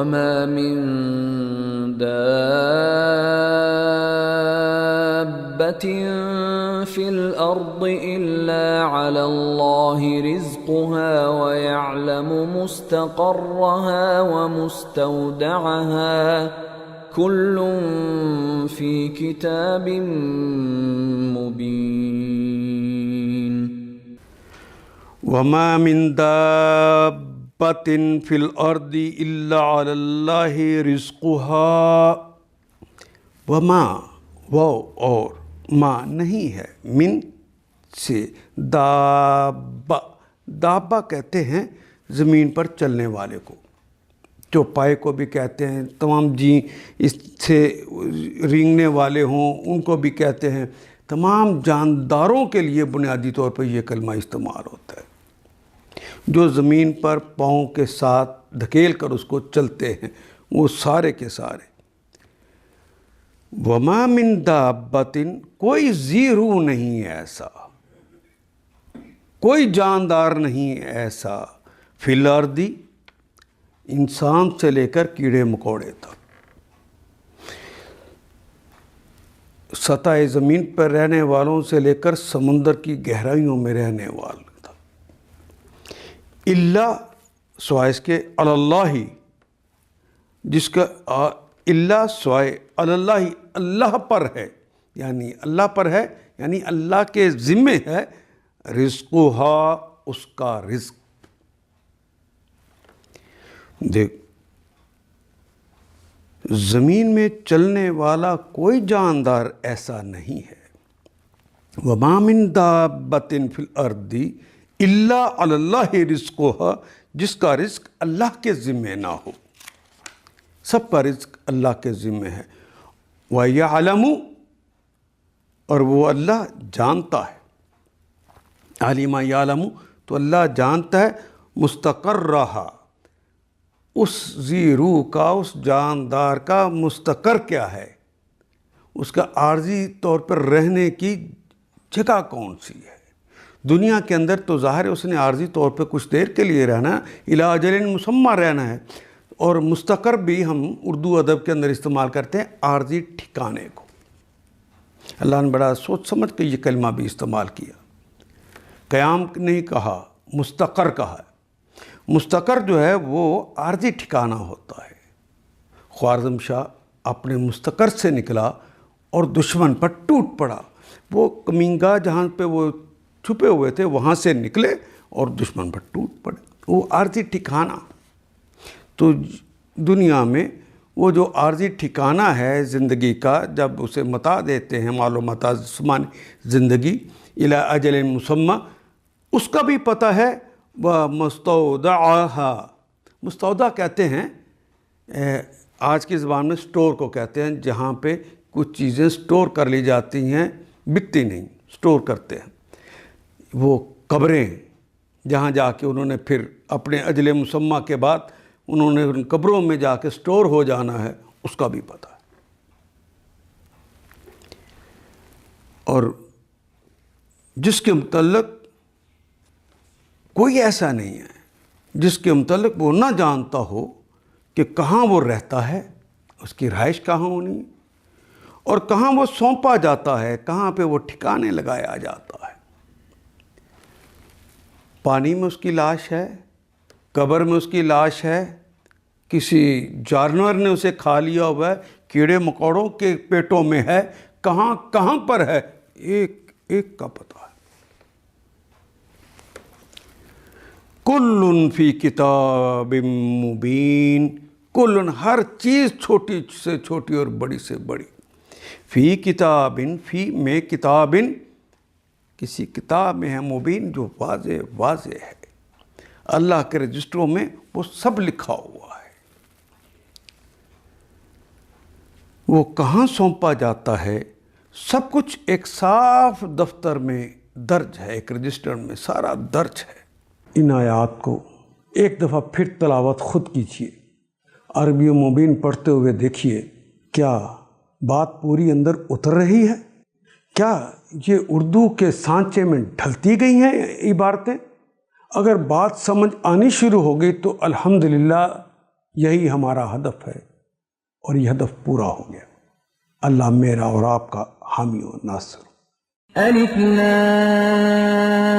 وما من دابة في الأرض إلا على الله رزقها ويعلم مستقرها ومستودعها كل في كتاب مبين. وما من دابة في الأرض إلا على الله رزقها. وما وہ اور ما نہیں ہے، من سے، دابہ کہتے ہیں زمین پر چلنے والے کو، چوپائے کو بھی کہتے ہیں، تمام اس سے رینگنے والے ہوں ان کو بھی کہتے ہیں، تمام جانداروں کے لیے بنیادی طور پر یہ کلمہ استعمال ہوتا ہے، جو زمین پر پاؤں کے ساتھ دھکیل کر اس کو چلتے ہیں، وہ سارے کے سارے. وما من دابۃ، کوئی ذی روح نہیں ایسا، کوئی جاندار نہیں ایسا، فی الارض، انسان سے لے کر کیڑے مکوڑے تک، سطح زمین پر رہنے والوں سے لے کر سمندر کی گہرائیوں میں رہنے والوں تک، الا سوائے اس کے، اللہ، جس کا اللہ سوائے اللہ، اللہ پر ہے، یعنی اللہ پر ہے، یعنی اللہ کے ذمے ہے، رزقھا، اس کا رزق. دیکھ، زمین میں چلنے والا کوئی جاندار ایسا نہیں ہے. وما من دابۃ فی الارض الا علی اللہ رزقھا، جس کا رزق اللہ کے ذمے نہ ہو. سب کا رزق اللہ کے ذمے ہے. وَيَعْلَمُ، اور وہ اللہ جانتا ہے، عَلِمَ يَعْلَمُ، تو اللہ جانتا ہے، مستقرہا، اس ذی روح کا، اس جاندار کا مستقر کیا ہے، اس کا عارضی طور پر رہنے کی جگہ کون سی ہے. دنیا کے اندر تو ظاہر ہے اس نے عارضی طور پہ کچھ دیر کے لیے رہنا ہے، الی اجل مسمى رہنا ہے. اور مستقر بھی ہم اردو ادب کے اندر استعمال کرتے ہیں عارضی ٹھکانے کو. اللہ نے بڑا سوچ سمجھ کے یہ کلمہ بھی استعمال کیا. قیام نہیں کہا، مستقر کہا ہے. مستقر جو ہے وہ عارضی ٹھکانہ ہوتا ہے. خوارزم شاہ اپنے مستقر سے نکلا اور دشمن پر ٹوٹ پڑا. وہ کمینگاہ جہاں پہ وہ چھپے ہوئے تھے وہاں سے نکلے اور دشمن پر ٹوٹ پڑے. وہ عارضی ٹھکانہ. تو دنیا میں وہ جو عارضی ٹھکانہ ہے زندگی کا، جب اسے متاع دیتے ہیں، معلومات جسمانی زندگی، الی اجل مسمى، اس کا بھی پتہ ہے. وَمُسْتَوْدَعَهَا، مستودع کہتے ہیں آج کی زبان میں سٹور کو کہتے ہیں، جہاں پہ کچھ چیزیں سٹور کر لی جاتی ہیں، بکتی نہیں، سٹور کرتے ہیں. وہ قبریں جہاں جا کے انہوں نے پھر اپنے اجل مسمى کے بعد انہوں نے ان قبروں میں جا کے سٹور ہو جانا ہے، اس کا بھی پتہ ہے. اور جس کے متعلق کوئی ایسا نہیں ہے جس کے متعلق وہ نہ جانتا ہو کہ کہاں وہ رہتا ہے، اس کی رہائش کہاں ہونی ہے، اور کہاں وہ سونپا جاتا ہے، کہاں پہ وہ ٹھکانے لگایا جاتا ہے. پانی میں اس کی لاش ہے، قبر میں اس کی لاش ہے، کسی جانور نے اسے کھا لیا ہوا ہے، کیڑے مکوڑوں کے پیٹوں میں ہے، کہاں کہاں پر ہے، ایک ایک کا پتہ ہے. کل فی کتاب مبین، کل، ہر چیز، چھوٹی سے چھوٹی اور بڑی سے بڑی، فی کتاب، فی میں کتاب، کسی کتاب میں ہے، مبین، جو واضح واضح ہے. اللہ کے رجسٹروں میں وہ سب لکھا ہوا ہے. وہ کہاں سونپا جاتا ہے، سب کچھ ایک صاف دفتر میں درج ہے، ایک رجسٹر میں سارا درج ہے. ان آیات کو ایک دفعہ پھر تلاوت خود کیجیے، عربی و مبین پڑھتے ہوئے دیکھیے کیا بات پوری اندر اتر رہی ہے، کیا یہ اردو کے سانچے میں ڈھلتی گئی ہیں عبارتیں. اگر بات سمجھ آنی شروع ہو گئی تو الحمدللہ یہی ہمارا ہدف ہے اور یہ ہدف پورا ہو گیا. اللہ میرا اور آپ کا حامی و ناصر. الف لام